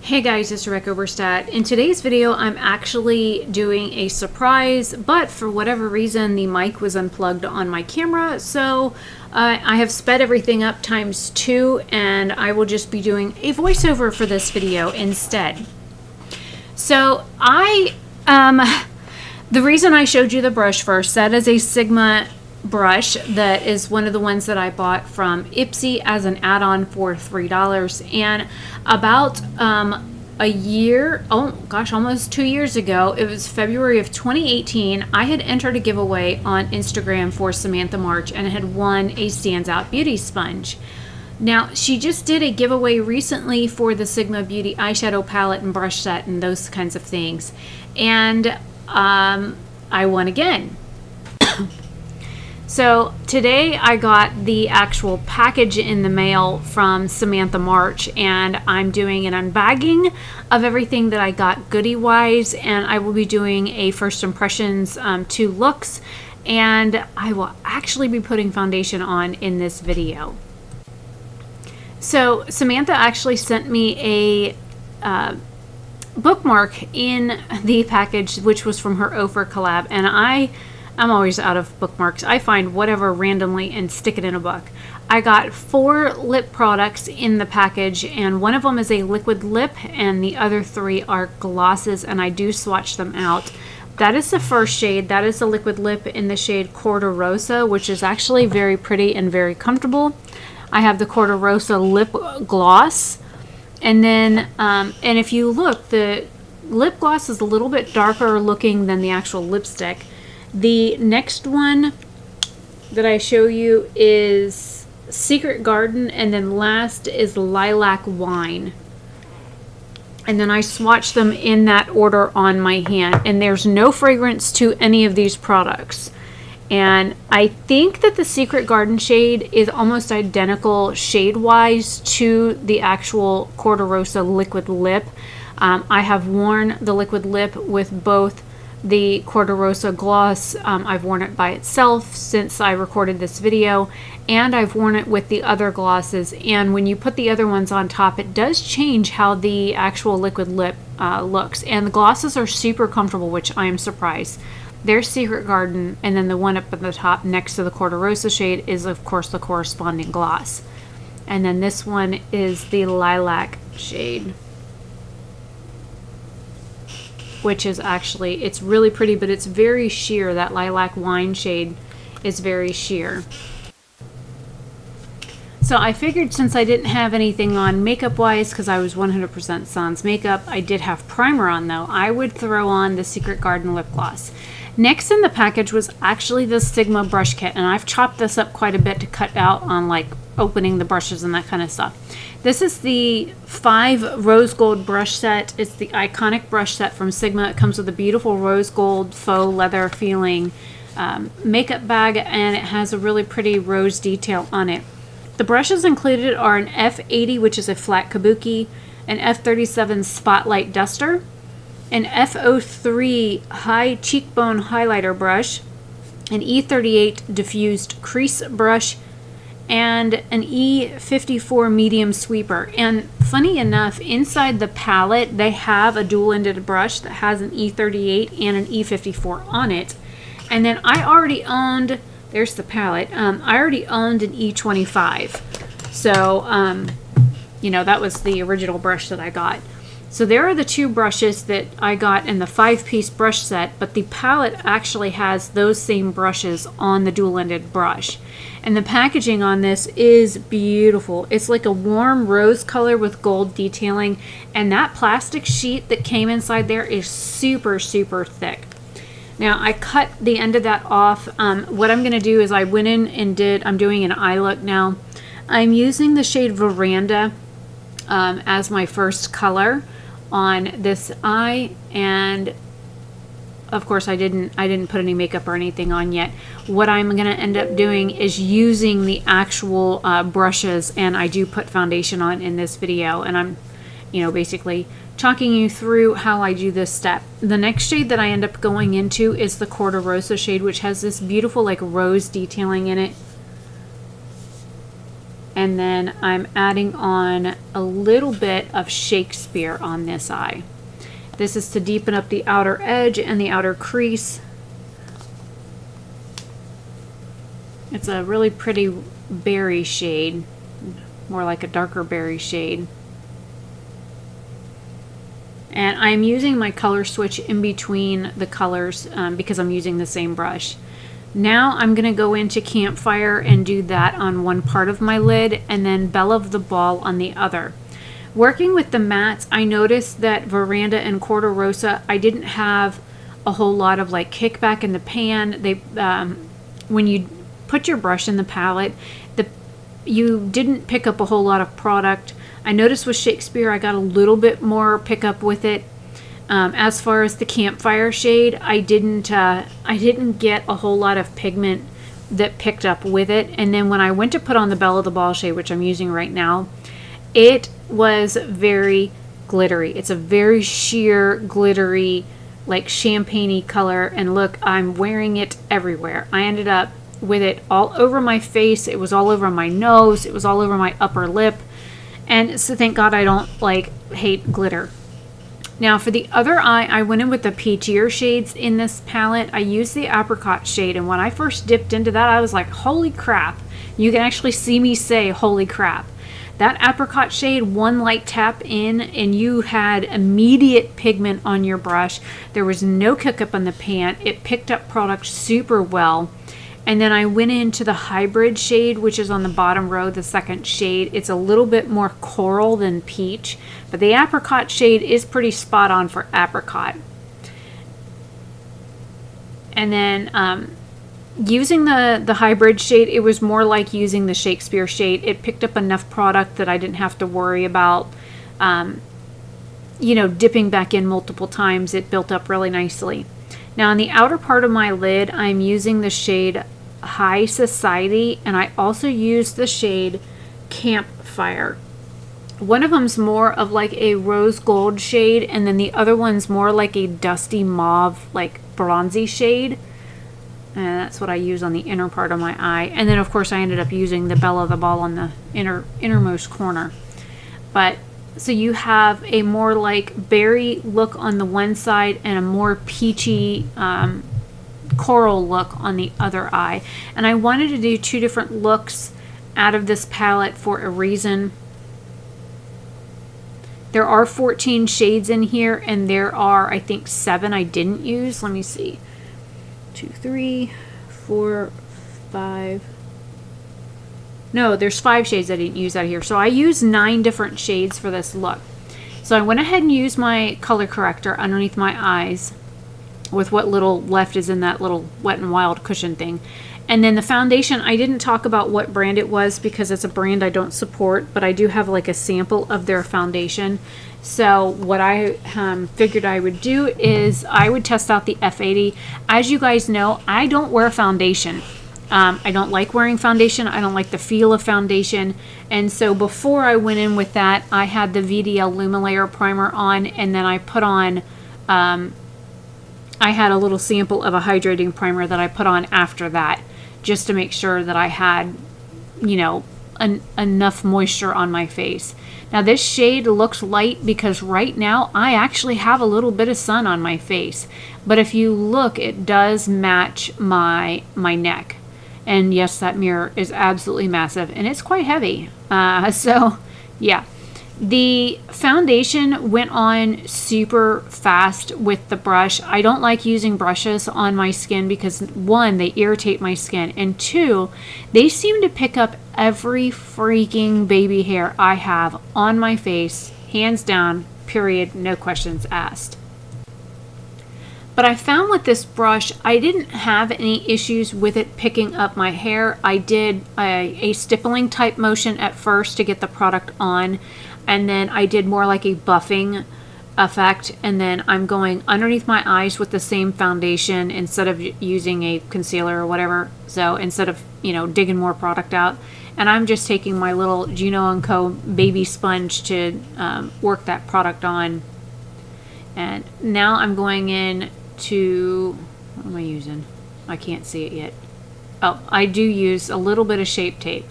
Hey guys, it's Rebecca Oberstadt. In today's video, I'm actually doing a surprise, but for whatever reason, the mic was unplugged on my camera, so I have sped everything up ×2, and I will just be doing a voiceover for this video instead. So the reason I showed you the brush first, that is a Sigma brush that is one of the ones that I bought from Ipsy as an add-on for $3, and about a year, almost 2 years ago, it was February of 2018, I had entered a giveaway on Instagram for Samantha March and had won a Standout Beauty Sponge. Now, she just did a giveaway recently for the Sigma Beauty eyeshadow palette and brush set and those kinds of things, and I won again. So today I got the actual package in the mail from Samantha March, and I'm doing an unbagging of everything that I got goodie wise, and I will be doing a first impressions 2 looks, and I will actually be putting foundation on in this video. So Samantha actually sent me a bookmark in the package, which was from her Ofer collab, and I'm always out of bookmarks. I find whatever randomly and stick it in a book. I got 4 lip products in the package, and one of them is a liquid lip and the other 3 are glosses, and I do swatch them out. That is the first shade. That is the liquid lip in the shade Corda Rosa, which is actually very pretty and very comfortable. I have the Corda Rosa lip gloss, and then and if you look, the lip gloss is a little bit darker looking than the actual lipstick. The next one that I show you is Secret Garden, and then last is Lilac Wine. And then I swatch them in that order on my hand, and there's no fragrance to any of these products. And I think that the Secret Garden shade is almost identical shade-wise to the actual Corda Rosa liquid lip. I have worn the liquid lip with both the Corda Rosa gloss. I've worn it by itself since I recorded this video, and I've worn it with the other glosses, and when you put the other ones on top, it does change how the actual liquid lip looks, and the glosses are super comfortable, which I am surprised. There's Secret Garden, and then the one up at the top next to the Corda Rosa shade is of course the corresponding gloss, and then this one is the Lilac shade, which is actually, it's really pretty, but it's very sheer. That Lilac Wine shade is very sheer. So I figured, since I didn't have anything on makeup wise, because I was 100% sans makeup, I did have primer on though, I would throw on the Secret Garden lip gloss. Next in the package was actually the Sigma brush kit, and I've chopped this up quite a bit to cut out on like opening the brushes and that kind of stuff. This is the 5 rose gold brush set. It's the iconic brush set from Sigma. It comes with a beautiful rose gold faux leather feeling makeup bag, and it has a really pretty rose detail on it. The brushes included are an F80, which is a flat kabuki, an F37 spotlight duster, an F03 high cheekbone highlighter brush, an E38 diffused crease brush, and an E54 medium sweeper. And funny enough, inside the palette they have a dual-ended brush that has an E38 and an E54 on it. And then I already owned, there's the palette, I already owned an E25, so you know, that was the original brush that I got. So there are the 2 brushes that I got in the 5-piece brush set, but the palette actually has those same brushes on the dual-ended brush. And the packaging on this is beautiful. It's like a warm rose color with gold detailing, and that plastic sheet that came inside there is super, super thick. Now I cut the end of that off. What I'm going to do is I went in and I'm doing an eye look now. I'm using the shade Veranda as my first color on this eye, and of course I didn't put any makeup or anything on yet. What I'm going to end up doing is using the actual brushes, and I do put foundation on in this video, and I'm, you know, basically talking you through how I do this step. The next shade that I end up going into is the Corda Rosa shade, which has this beautiful like rose detailing in it. And then I'm adding on a little bit of Shakespeare on this eye. This is to deepen up the outer edge and the outer crease. It's a really pretty berry shade, more like a darker berry shade. And I'm using my color switch in between the colors because I'm using the same brush. Now I'm going to go into Campfire and do that on one part of my lid, and then Belle of the Ball on the other. Working with the mattes, I noticed that Veranda and Corte Rosa, I didn't have a whole lot of like kickback in the pan. They, when you put your brush in the palette, you didn't pick up a whole lot of product. I noticed with Shakespeare, I got a little bit more pickup with it. As far as the Campfire shade, I didn't get a whole lot of pigment that picked up with it. And then when I went to put on the Belle of the Ball shade, which I'm using right now, it was very glittery. It's a very sheer, glittery, like champagne-y color. And look, I'm wearing it everywhere. I ended up with it all over my face. It was all over my nose. It was all over my upper lip. And so thank God I don't hate glitter. Now for the other eye, I went in with the peachier shades in this palette. I used the apricot shade, and when I first dipped into that, I was like, holy crap. You can actually see me say, holy crap. That apricot shade, one light tap in, and you had immediate pigment on your brush. There was no kick-up on the pan. It picked up product super well. And then I went into the hybrid shade, which is on the bottom row, the second shade. It's a little bit more coral than peach, but the apricot shade is pretty spot on for apricot. And then using the hybrid shade, it was more like using the Shakespeare shade. It picked up enough product that I didn't have to worry about, dipping back in multiple times. It built up really nicely. Now on the outer part of my lid, I'm using the shade High Society, and I also use the shade Campfire. One of them's more of like a rose gold shade, and then the other one's more like a dusty mauve, like bronzy shade. And that's what I use on the inner part of my eye. And then of course I ended up using the Belle of the Ball on the innermost corner. But so you have a more like berry look on the one side and a more peachy coral look on the other eye. And I wanted to do two different looks out of this palette for a reason. There are 14 shades in here, and there are, I think, 7 I didn't use. Let me see. 2, 3, 4, 5. No, there's 5 shades I didn't use out here. So I used 9 different shades for this look. So I went ahead and used my color corrector underneath my eyes with what little left is in that little Wet n Wild cushion thing. And then the foundation, I didn't talk about what brand it was because it's a brand I don't support, but I do have like a sample of their foundation. So what I figured I would do is I would test out the F80. As you guys know, I don't wear foundation. I don't like wearing foundation. I don't like the feel of foundation. And so before I went in with that, I had the VDL Lumalayer primer on, and then I put on, I had a little sample of a hydrating primer that I put on after that, just to make sure that I had, enough moisture on my face. Now this shade looks light because right now I actually have a little bit of sun on my face. But if you look, it does match my neck. And yes, that mirror is absolutely massive, and it's quite heavy. So yeah, the foundation went on super fast with the brush. I don't like using brushes on my skin because 1, they irritate my skin, and 2, they seem to pick up every freaking baby hair I have on my face, hands down, period, no questions asked. But I found with this brush, I didn't have any issues with it picking up my hair. I did a stippling type motion at first to get the product on, and then I did more like a buffing effect, and then I'm going underneath my eyes with the same foundation instead of using a concealer or whatever. So instead of, digging more product out, and I'm just taking my little Juno & Co. baby sponge to work that product on. And now I'm going in to, what am I using? I can't see it yet. Oh, I do use a little bit of Shape Tape.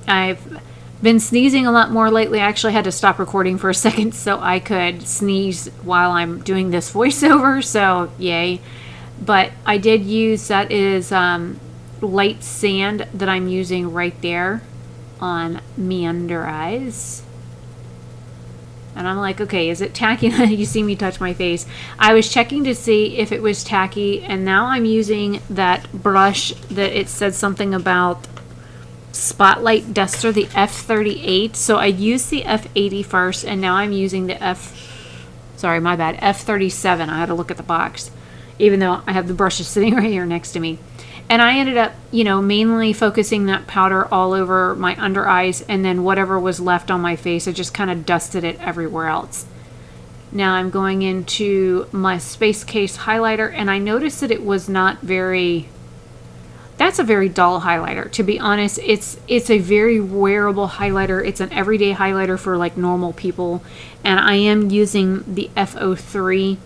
I've been sneezing a lot more lately. I actually had to stop recording for a second so I could sneeze while I'm doing this voiceover, so yay. But I did use, that is light sand that I'm using right there on me under eyes. And I'm like, okay, is it tacky? You see me touch my face. I was checking to see if it was tacky, and now I'm using that brush that it said something about Spotlight Duster, the F38. So I used the F80 first, and now I'm using the F37. I had to look at the box, even though I have the brushes sitting right here next to me. And I ended up, mainly focusing that powder all over my under eyes, and then whatever was left on my face, I just kind of dusted it everywhere else. Now I'm going into my Space Case highlighter, and I noticed that it was not very... That's a very dull highlighter. To be honest, it's a very wearable highlighter. It's an everyday highlighter for like normal people. And I am using the F03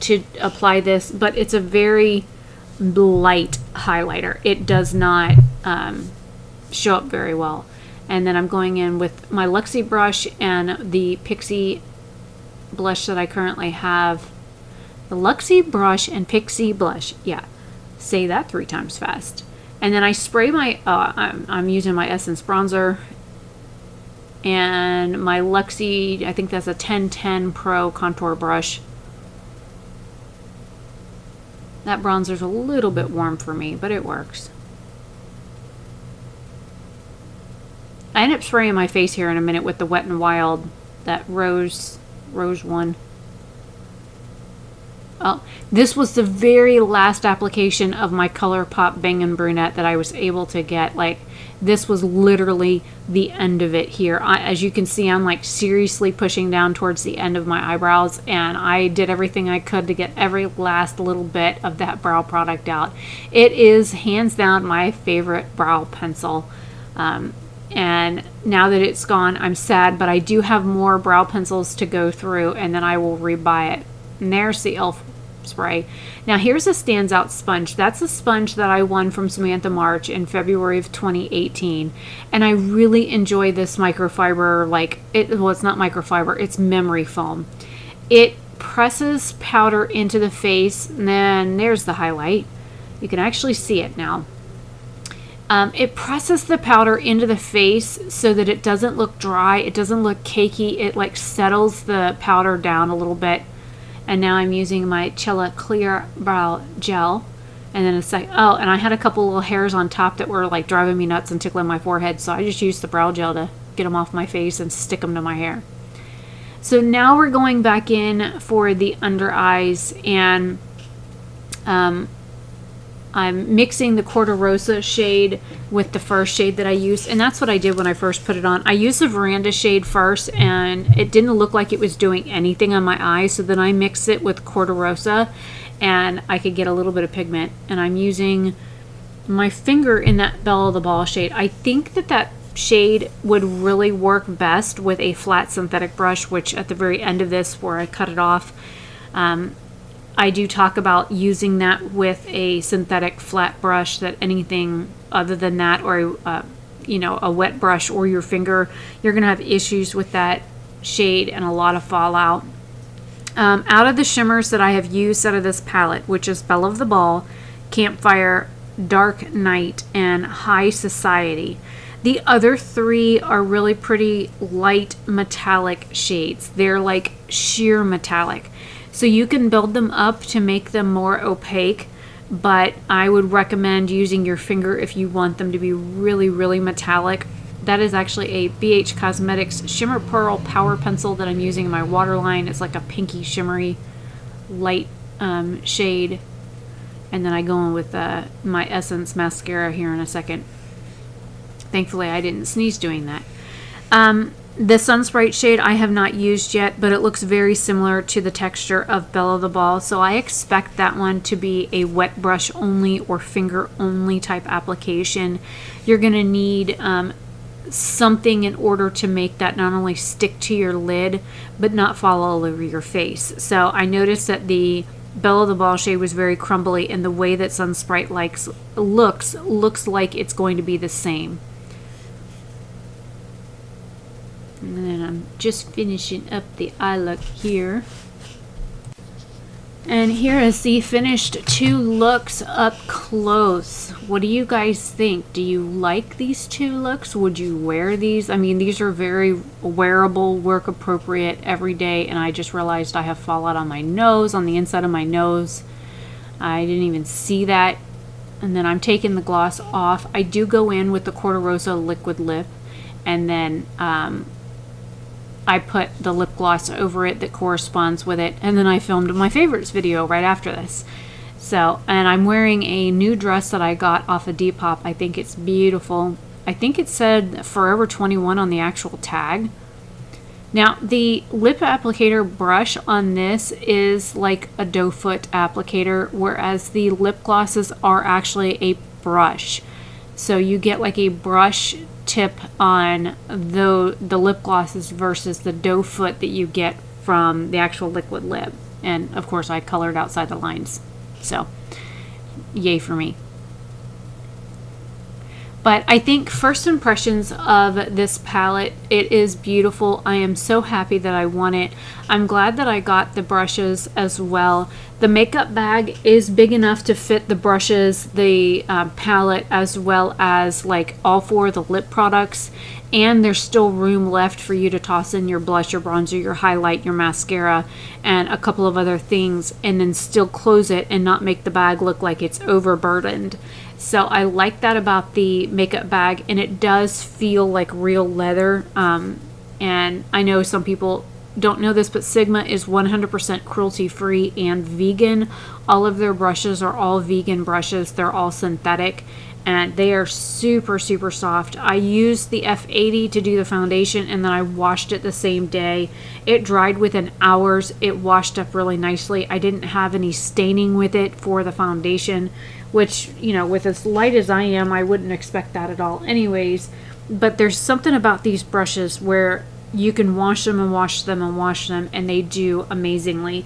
to apply this, but it's a very light highlighter. It does not show up very well. And then I'm going in with my Luxie brush and the Pixie blush that I currently have. The Luxie brush and Pixie blush. Yeah. Say that 3 times fast. And then I spray my, I'm using my Essence bronzer and my Luxie, I think that's a 1010 Pro contour brush. That bronzer's a little bit warm for me, but it works. I end up spraying my face here in a minute with the Wet n Wild, that rose one. Oh, this was the very last application of my ColourPop Bang & Brunette that I was able to get. Like, this was literally the end of it here. As you can see, I'm like seriously pushing down towards the end of my eyebrows, and I did everything I could to get every last little bit of that brow product out. It is hands down my favorite brow pencil. And now that it's gone, I'm sad, but I do have more brow pencils to go through, and then I will rebuy it. And there's the e.l.f. spray. Now here's a standout sponge. That's a sponge that I won from Samantha March in February of 2018. And I really enjoy this microfiber, well, it's not microfiber, it's memory foam. It presses powder into the face, and then there's the highlight. You can actually see it now. It presses the powder into the face so that it doesn't look dry, it doesn't look cakey, it like settles the powder down a little bit. And now I'm using my Cella Clear Brow Gel. And then and I had a couple little hairs on top that were like driving me nuts and tickling my forehead. So I just used the brow gel to get them off my face and stick them to my hair. So now we're going back in for the under eyes, and I'm mixing the Corta Rosa shade with the first shade that I used, and that's what I did when I first put it on. I used the Veranda shade first, and it didn't look like it was doing anything on my eyes, so then I mixed it with Corta Rosa, and I could get a little bit of pigment. And I'm using my finger in that Belle of the Ball shade. I think that shade would really work best with a flat synthetic brush, which at the very end of this, where I cut it off, I do talk about using that with a synthetic flat brush. That anything other than that, or a wet brush or your finger, you're gonna have issues with that shade and a lot of fallout. Out of the shimmers that I have used out of this palette, which is Belle of the Ball, Campfire, Dark Night, and High Society, the other 3 are really pretty light metallic shades. They're like sheer metallic. So you can build them up to make them more opaque, but I would recommend using your finger if you want them to be really, really metallic. That is actually a BH Cosmetics Shimmer Pearl Power Pencil that I'm using in my waterline. It's like a pinky shimmery light shade. And then I go in with my Essence mascara here in a second. Thankfully I didn't sneeze doing that. The Sunsprite shade I have not used yet, but it looks very similar to the texture of Belle of the Ball, so I expect that one to be a wet brush only or finger only type application. You're going to need something in order to make that not only stick to your lid, but not fall all over your face. So I noticed that the Belle of the Ball shade was very crumbly, and the way that Sunsprite looks like it's going to be the same. And then I'm just finishing up the eye look here. And here is the finished 2 looks up close. What do you guys think? Do you like these 2 looks? Would you wear these? I mean, these are very wearable, work appropriate every day. And I just realized I have fallout on my nose, on the inside of my nose. I didn't even see that. And then I'm taking the gloss off. I do go in with the Corte Rosa liquid lip. And then I put the lip gloss over it that corresponds with it, and then I filmed my favorites video right after this. So, and I'm wearing a new dress that I got off of Depop. I think it's beautiful. I think it said Forever 21 on the actual tag. Now, the lip applicator brush on this is like a doe foot applicator, whereas the lip glosses are actually a brush. So you get like a brush tip on the lip glosses versus the doe foot that you get from the actual liquid lip. And of course I colored outside the lines, so yay for me. But I think first impressions of this palette, it is beautiful. I am so happy that I won it. I'm glad that I got the brushes as well. The makeup bag is big enough to fit the brushes, the palette, as well as like all 4 of the lip products. And there's still room left for you to toss in your blush, your bronzer, your highlight, your mascara, and a couple of other things, and then still close it and not make the bag look like it's overburdened. So I like that about the makeup bag, and it does feel like real leather. And I know some people don't know this, but Sigma is 100% cruelty-free and vegan. All of their brushes are all vegan brushes. They're all synthetic, and they are super, super soft. I used the F80 to do the foundation, and then I washed it the same day. It dried within hours. It washed up really nicely. I didn't have any staining with it for the foundation, which, you know, with as light as I am, I wouldn't expect that at all anyways. But there's something about these brushes where you can wash them and wash them and wash them, and they do amazingly.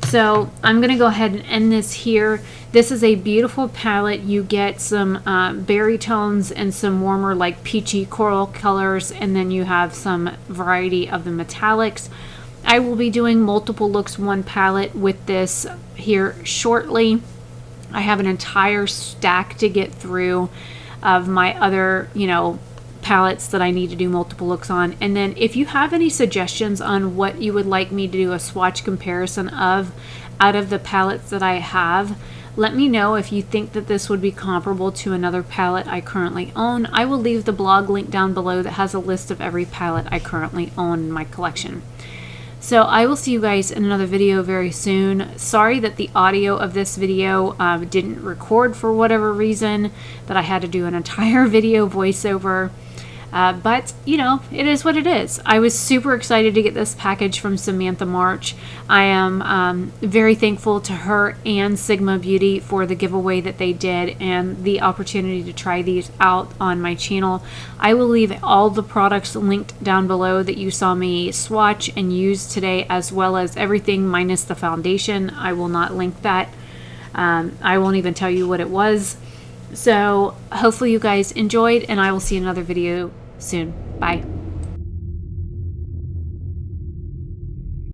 So I'm going to go ahead and end this here. This is a beautiful palette. You get some berry tones and some warmer like peachy coral colors, and then you have some variety of the metallics. I will be doing multiple looks, one palette with this here shortly. I have an entire stack to get through of my other, you know, palettes that I need to do multiple looks on. And then if you have any suggestions on what you would like me to do a swatch comparison of out of the palettes that I have, let me know if you think that this would be comparable to another palette I currently own. I will leave the blog link down below that has a list of every palette I currently own in my collection. So I will see you guys in another video very soon. Sorry that the audio of this video didn't record for whatever reason, that I had to do an entire video voiceover. But, you know, it is what it is. I was super excited to get this package from Samantha March. I am very thankful to her and Sigma Beauty for the giveaway that they did and the opportunity to try these out on my channel. I will leave all the products linked down below that you saw me swatch and use today, as well as everything minus the foundation. I will not link that. I won't even tell you what it was. So hopefully you guys enjoyed, and I will see you in another video soon. Bye.